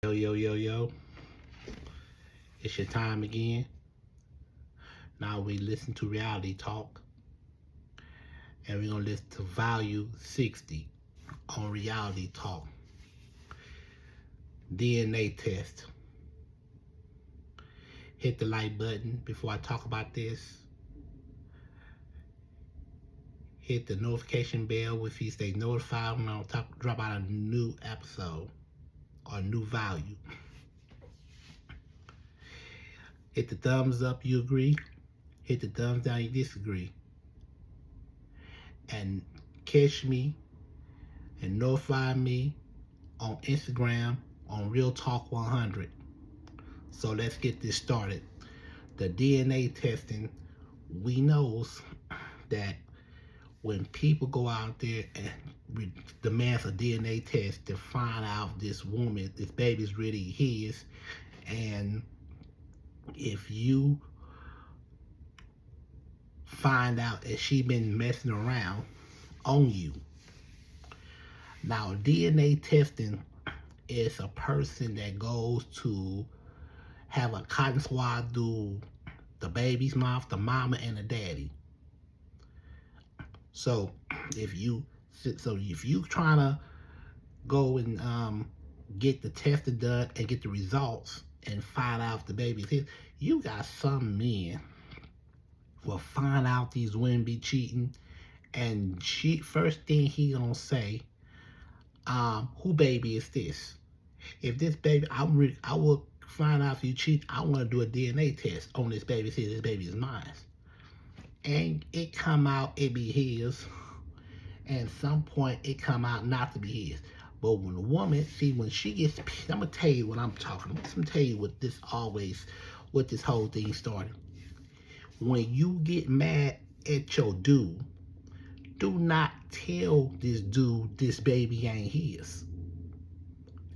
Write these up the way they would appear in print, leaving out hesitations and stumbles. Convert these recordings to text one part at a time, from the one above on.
Yo, yo, yo, yo. It's your time again. Now we listen to reality talk. And we're going to listen to Value 60 on reality talk. DNA test. Hit the like button before I talk about this. Hit the notification bell if you stay notified when I drop out a new episode or new value. Hit the thumbs up you agree. Hit the thumbs down you disagree. And catch me and notify me on Instagram on Real Talk 100. So let's get this started. The DNA testing, we knows that when people go out there and demand a DNA test to find out this baby's really his, and if you find out that she been messing around on you. Now, DNA testing is a person that goes to have a cotton swab through the baby's mouth, the mama and the daddy. So if you trying to go and get the testing done and get the results and find out if the baby's his, you got some men will find out these women be cheating, and first thing he gonna say, who baby is this? If this baby, I will find out if you cheat. I want to do a DNA test on this baby. See, this baby is mine. And it come out it be his, and some point it come out not to be his. But when a woman, when she gets, I'm gonna tell you what I'm talking about. I'm gonna tell you what this whole thing started. When you get mad at your dude, do not tell this dude this baby ain't his.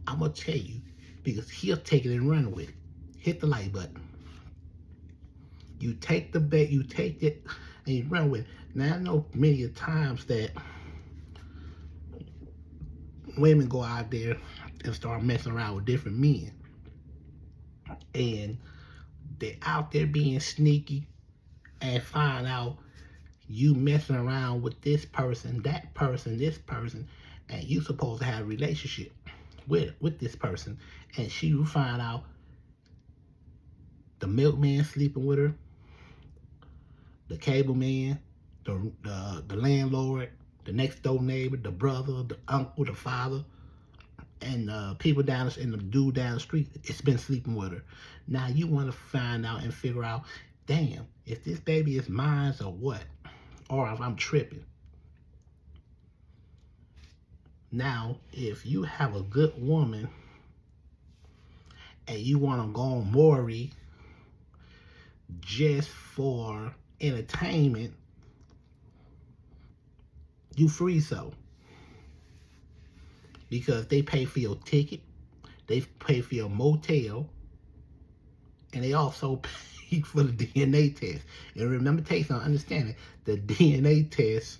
I'm gonna tell you, because he'll take it and run with it. Hit the like button. You take it and you run with it. Now I know many times that women go out there and start messing around with different men, and they're out there being sneaky and find out you messing around with this person, that person, this person, and you supposed to have a relationship with this person, and you find out the milkman sleeping with her, the cable man, the landlord, the next door neighbor, the brother, the uncle, the father, and people and the dude down the street, it's been sleeping with her. Now you want to find out and figure out, damn, if this baby is mine or what, or if I'm tripping. Now, if you have a good woman and you want to go on Maury just for entertainment, you free so. Because they pay for your ticket, they pay for your motel, and they also pay for the DNA test. And remember, understand it, the DNA test,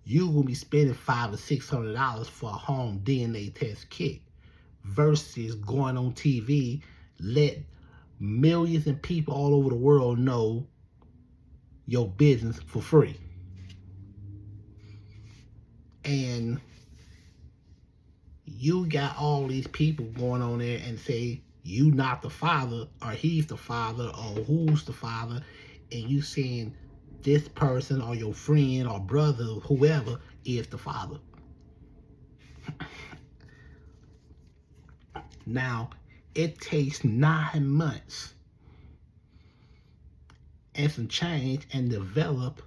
you will be spending $500 or $600 for a home DNA test kit versus going on TV, let millions of people all over the world know your business for free. And you got all these people going on there and say you not the father, or he's the father, or who's the father, and you saying this person or your friend or brother, whoever, is the father. Now, it takes 9 months and some change and develop,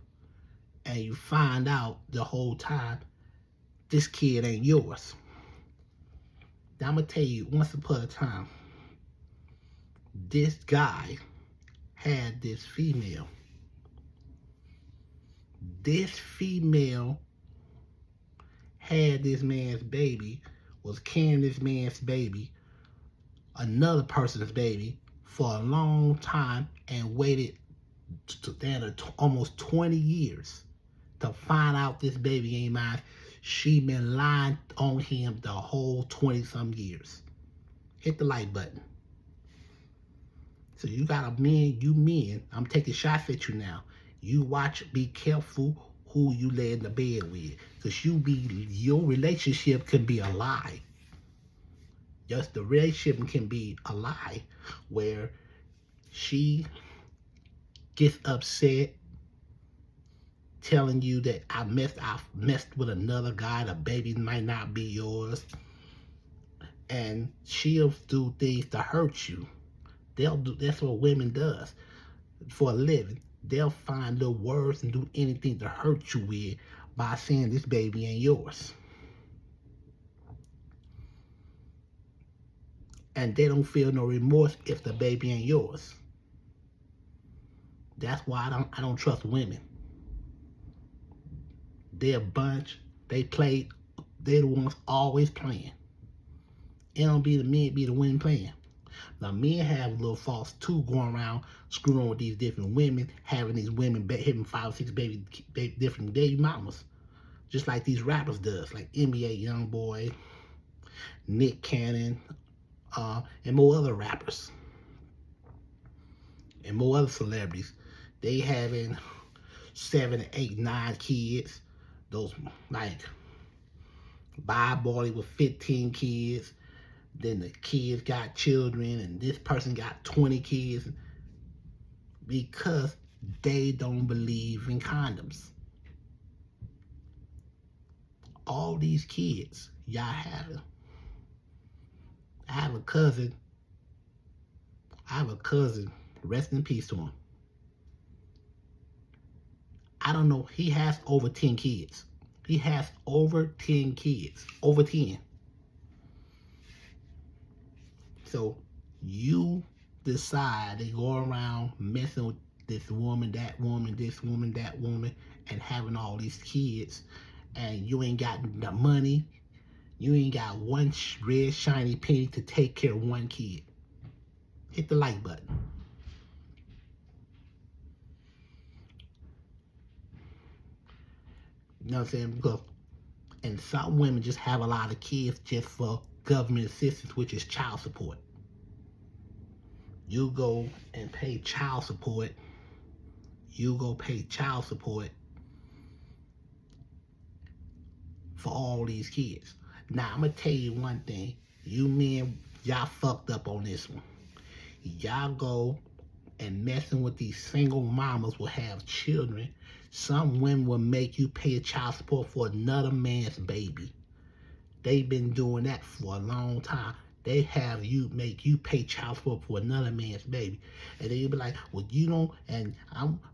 and you find out the whole time this kid ain't yours. Now, I'm going to tell you, once upon a time, this guy had this female. This female had this man's baby, was carrying this man's baby, another person's baby, for a long time, and waited almost 20 years to find out this baby ain't mine. She been lying on him the whole 20-some years. Hit the like button. So you got you men, I'm taking shots at you now. You watch, be careful who you lay in the bed with. Because your relationship can be a lie. Just the relationship can be a lie where she gets upset telling you that I messed with another guy, the baby might not be yours. And she'll do things to hurt you. That's what women does for a living. They'll find little words and do anything to hurt you with by saying this baby ain't yours. And they don't feel no remorse if the baby ain't yours. That's why I don't trust women. They're a bunch. They're the ones always playing. It don't be the men, be the women playing. Now, men have a little false too going around screwing on with these different women, having these women having 5 or 6 different baby mamas. Just like these rappers does, like NBA Youngboy, Nick Cannon, and more other rappers. And more other celebrities. They having 7, 8, 9 kids. Those like Bob Marley with 15 kids. Then the kids got children, and this person got 20 kids because they don't believe in condoms. All these kids y'all having. I have a cousin, rest in peace to him. I don't know, he has over 10 kids. He has over 10 kids. Over 10. So you decide to go around messing with this woman, that woman, this woman, that woman, and having all these kids, and you ain't got the money, you ain't got one red shiny penny to take care of one kid. Hit the like button. You know what I'm saying? Because, and some women just have a lot of kids just for government assistance, which is child support. You go and pay child support. You go pay child support for all these kids. Now, I'm going to tell you one thing. You men, y'all fucked up on this one. Y'all go and messing with these single mamas will have children. Some women will make you pay a child support for another man's baby. They've been doing that for a long time. They have make you pay child support for another man's baby. And then you'll be like, well, you don't, and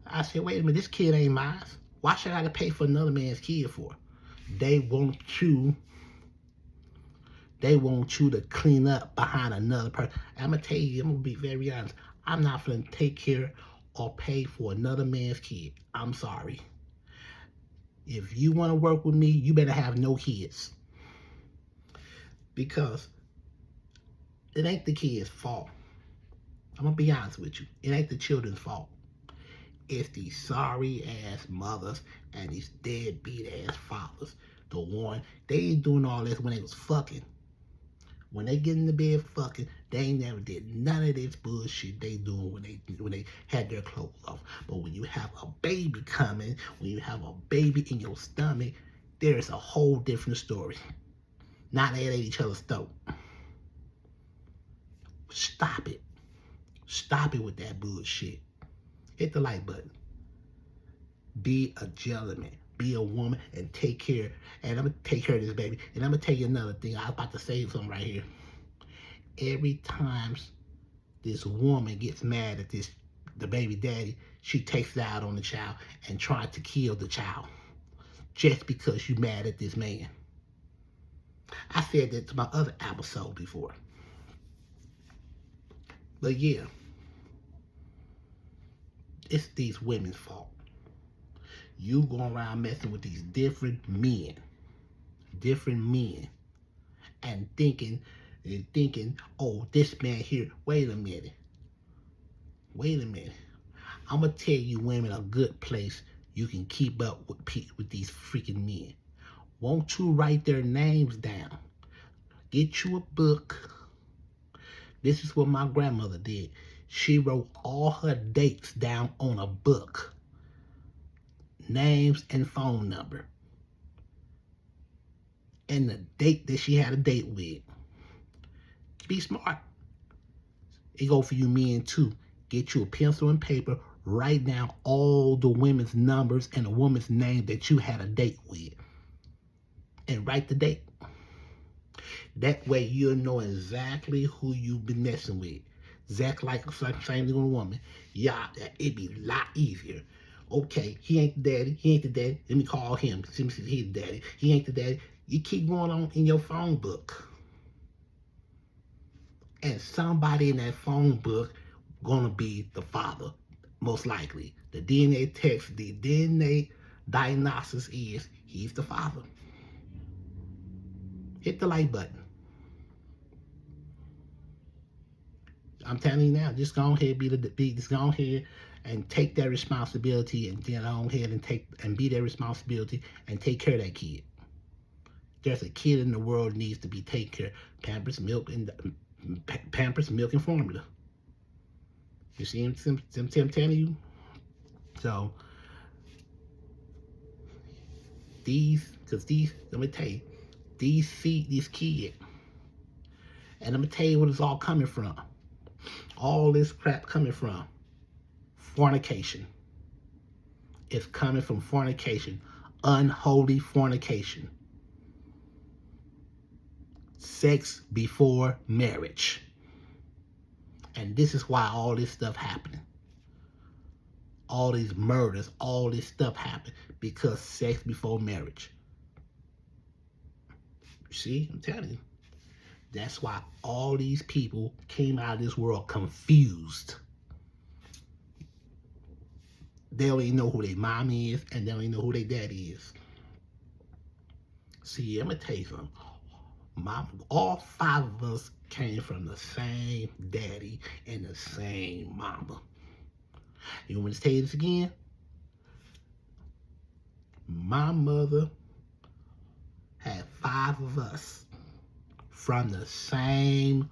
I said, wait a minute, this kid ain't mine. Why should I have to pay for another man's kid for? They want you to clean up behind another person. I'm going to tell you, I'm going to be very honest. I'm not going to take care or pay for another man's kid. I'm sorry. If you want to work with me, you better have no kids. Because it ain't the kid's fault. I'm going to be honest with you. It ain't the children's fault. It's these sorry ass mothers and these deadbeat ass fathers. The one, they ain't doing all this when they was fucking. When they get in the bed fucking, they ain't never did none of this bullshit they doing when they had their clothes off. But when you have a baby coming, when you have a baby in your stomach, there's a whole different story. Not at each other's throat. Stop it. Stop it with that bullshit. Hit the like button. Be a gentleman. Be a woman and take care. And I'm going to take care of this baby. And I'm going to tell you another thing. I was about to say something right here. Every time this woman gets mad at the baby daddy, she takes it out on the child and tries to kill the child. Just because you're mad at this man. I said that to my other episode before. But yeah. It's these women's fault. You going around messing with these different men, and thinking, oh, this man here, wait a minute. I'm going to tell you women a good place you can keep up with these freaking men. Won't you write their names down? Get you a book. This is what my grandmother did. She wrote all her dates down on a book. Names and phone number. And the date that she had a date with. Be smart. It go for you men too. Get you a pencil and paper. Write down all the women's numbers and the woman's name that you had a date with. And write the date. That way you'll know exactly who you've been messing with. Exactly like the same thing with a woman. Yeah, it'd be a lot easier. Okay, he ain't the daddy. He ain't the daddy. Let me call him. Let me see if he's the daddy. He ain't the daddy. You keep going on in your phone book. And somebody in that phone book gonna be the father, most likely. The DNA test, the DNA diagnosis is he's the father. Hit the like button. I'm telling you now, just go ahead, just go ahead and take that responsibility, and then go ahead and be that responsibility and take care of that kid. There's a kid in the world that needs to be taken care of. Pampers, milk, and formula. You see what I'm telling you? So let me tell you, these kids, and I'm gonna tell you what it's all coming from. All this crap coming from fornication. It's coming from fornication, unholy fornication. Sex before marriage. And this is why all this stuff happening. All these murders, all this stuff happened because sex before marriage. See, I'm telling you. That's why all these people came out of this world confused. They don't even know who their mom is, and they don't even know who their daddy is. See, I'm going to tell you something. All 5 of us came from the same daddy and the same mama. You want me to tell you this again? My mother had 5 of us from the same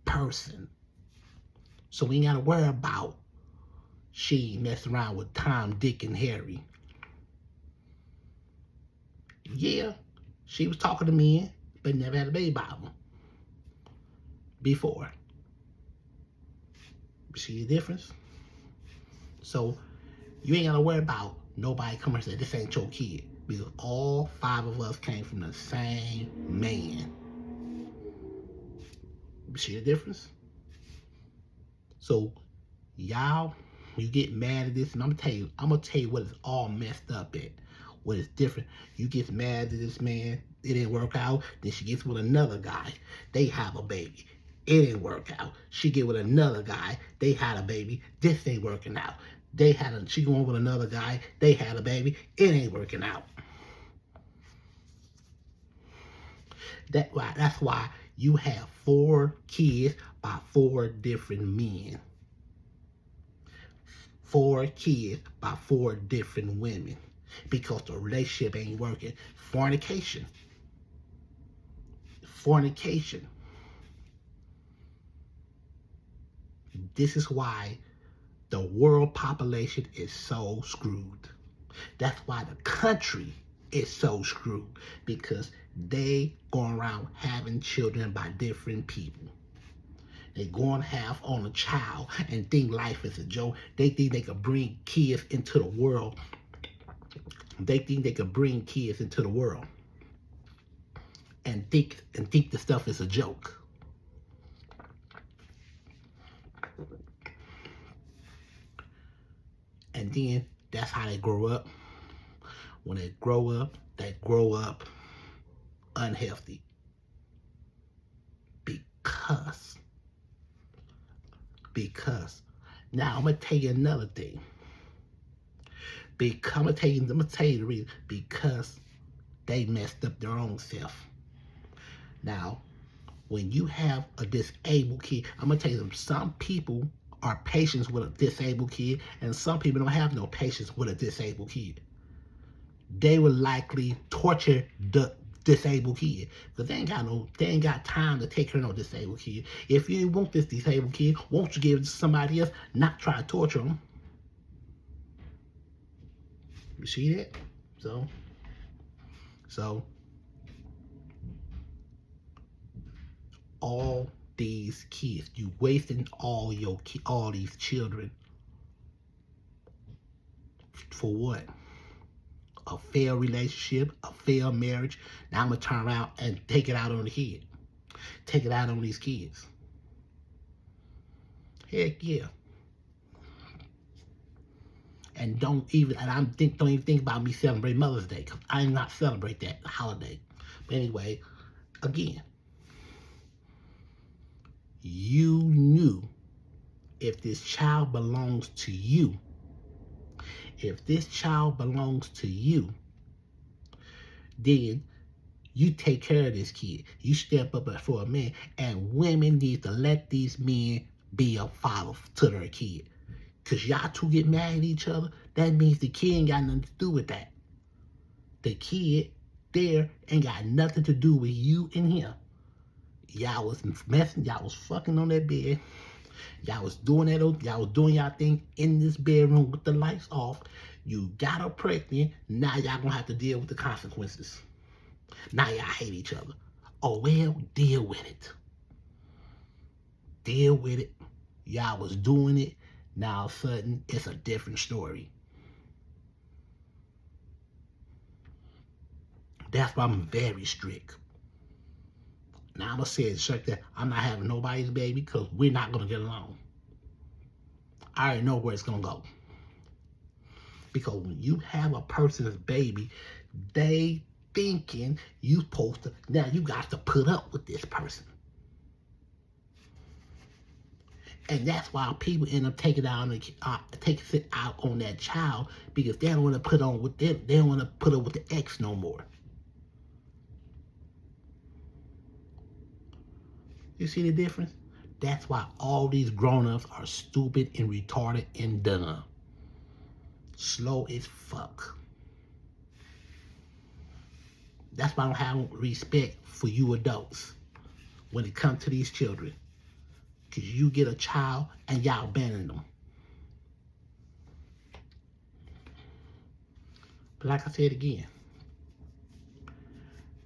person. So we ain't got to worry about she messing around with Tom, Dick, and Harry. Yeah, she was talking to men, but never had a baby by them before. See the difference? So you ain't got to worry about nobody coming and say, this ain't your kid. Because all 5 of us came from the same man. See the difference? So y'all, you get mad at this, and I'm gonna tell you what it's all messed up at. What is different. You get mad at this man, it didn't work out, then she gets with another guy, they have a baby. It didn't work out. She get with another guy, they had a baby, this ain't working out. She going with another guy, they had a baby, it ain't working out. That's why you have 4 kids by 4 different men. 4 kids by 4 different women. Because the relationship ain't working. Fornication. This is why the world population is so screwed. That's why the country is so screwed. Because they go around having children by different people. They go and have on a child and think life is a joke. They think they could bring kids into the world. They think they could bring kids into the world and think the stuff is a joke. And then that's how they grow up. When they grow up unhealthy. Because now I'm gonna tell you another thing. I'm gonna tell you the reason. Because they messed up their own self. Now, when you have a disabled kid, I'm gonna tell you some people are patient with a disabled kid, and some people don't have no patience with a disabled kid. they would likely torture the disabled kid because they ain't got time to take care of no disabled kid. If you want this disabled kid, won't you give it to somebody else, not try to torture them? You see that? So all these kids, you wasting all these children for what? A failed relationship, a failed marriage. Now I'm gonna turn around and take it out on the kid. Take it out on these kids. Heck yeah. And don't even think about me celebrating Mother's Day, because I do not celebrate that holiday. But anyway, again, you knew if this child belongs to you, then you take care of this kid. You step up for a man, and women need to let these men be a father to their kid. Because y'all two get mad at each other, that means the kid ain't got nothing to do with that. The kid there ain't got nothing to do with you and him. Y'all was messing, y'all was fucking on that bed. Y'all was doing y'all thing in this bedroom with the lights off. You got her pregnant. Now y'all gonna have to deal with the consequences. Now y'all hate each other. Oh well, deal with it. Deal with it. Y'all was doing it. Now all of a sudden, it's a different story. That's why I'm very strict. Now I'm gonna say it straight that I'm not having nobody's baby because we're not gonna get along. I already know where it's gonna go. Because when you have a person's baby, they thinking you supposed to, now you got to put up with this person. And that's why people end up taking it out on that child, because they don't want to put on with them. They don't want to put up with the ex no more. You see the difference? That's why all these grown-ups are stupid and retarded and dumb. Slow as fuck. That's why I don't have respect for you adults when it comes to these children. Because you get a child and y'all abandon them. But like I said again,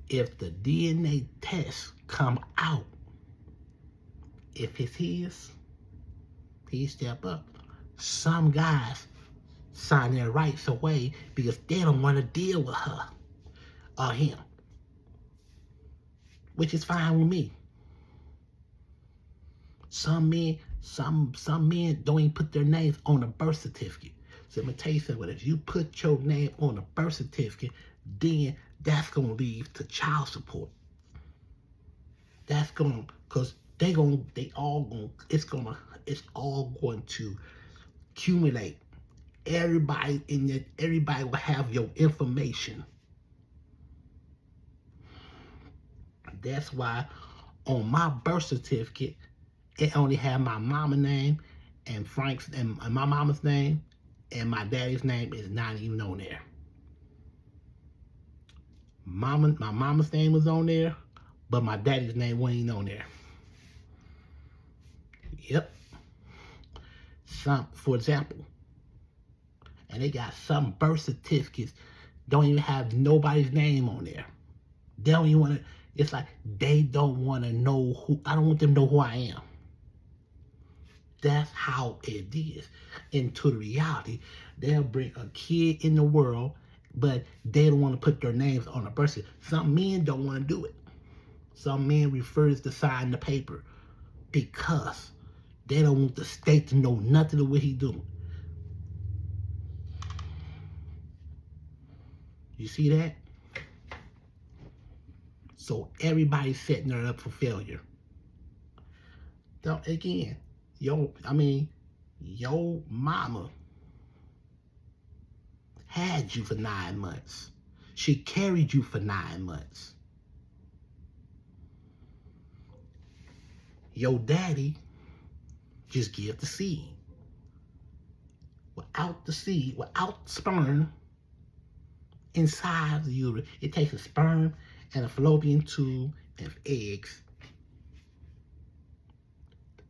if the DNA test come out, if it's his, he step up. Some guys sign their rights away because they don't want to deal with her or him, which is fine with me. Some men don't even put their names on a birth certificate. So I'm gonna tell you something. If you put your name on a birth certificate, then that's gonna lead to child support. That's gonna, cause it's all going to accumulate. Everybody will have your information. That's why on my birth certificate, it only had my mama's name and my mama's name, and my daddy's name is not even on there. My mama's name was on there, but my daddy's name wasn't even on there. Yep. For example, and they got some birth certificates don't even have nobody's name on there. They don't even want to. It's like they don't want to know who. I don't want them to know who I am. That's how it is. Into the reality, they'll bring a kid in the world, but they don't want to put their names on a birth certificate. Some men don't want to do it. Some men refuse to sign the paper because they don't want the state to know nothing of what he's doing. You see that? So everybody's setting her up for failure. Again, your mama had you for 9 months. She carried you for 9 months. Your daddy just give the seed. Without the seed, without sperm, inside the uterus. It takes a sperm and a fallopian tube and eggs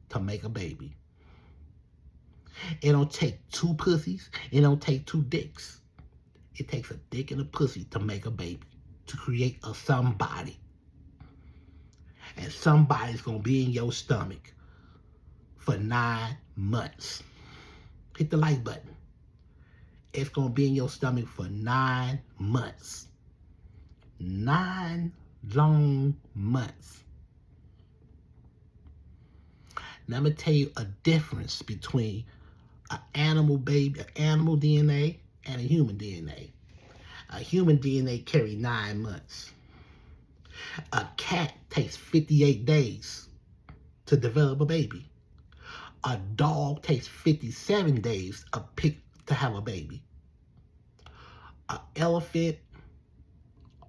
to make a baby. It don't take two pussies. It don't take two dicks. It takes a dick and a pussy to make a baby, to create a somebody. And somebody's going to be in your stomach for 9 months. Hit the like button. It's going to be in your stomach for 9 months. 9 long months. Now, I'm going to tell you a difference between an animal baby, an animal DNA, and a human DNA. A human DNA carries 9 months. A cat takes 58 days to develop a baby. A dog takes 57 days to have a baby. An elephant,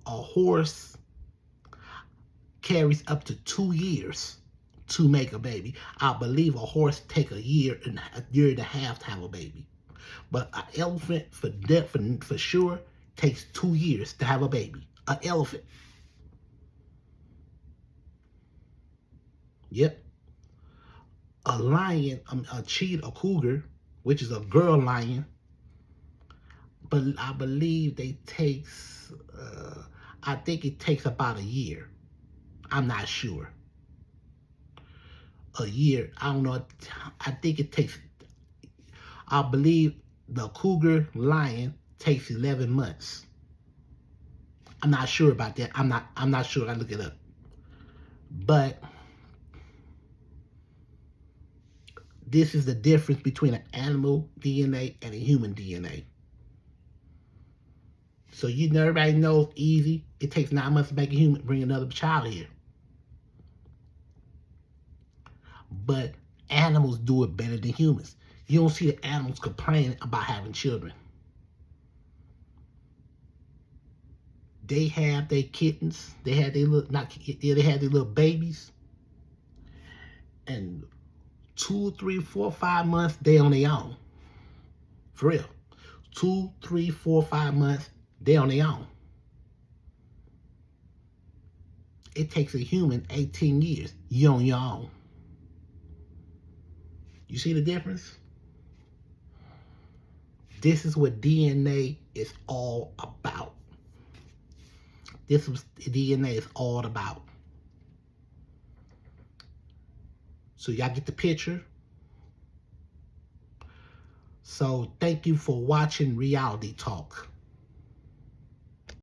a horse carries up to 2 years to make a baby. I believe a horse takes a year and a half to have a baby. But an elephant, for sure, takes 2 years to have a baby. An elephant. Yep. A lion, a cheetah, a cougar, which is a girl lion, but I believe I think it takes about a year. I'm not sure. A year, I don't know. I believe the cougar lion takes 11 months. I'm not sure about that. I'm not sure. I look it up. But this is the difference between an animal DNA and a human DNA. So everybody knows easy. It takes 9 months to make a human, bring another child here. But animals do it better than humans. You don't see the animals complaining about having children. They have their kittens. They had their little babies. And 2, 3, 4, 5 months, they on their own. For real. 2, 3, 4, 5 months, they on their own. It takes a human 18 years. You on your own. You see the difference? This is what DNA is all about. This is DNA is all about. So y'all get the picture. So thank you for watching Reality Talk.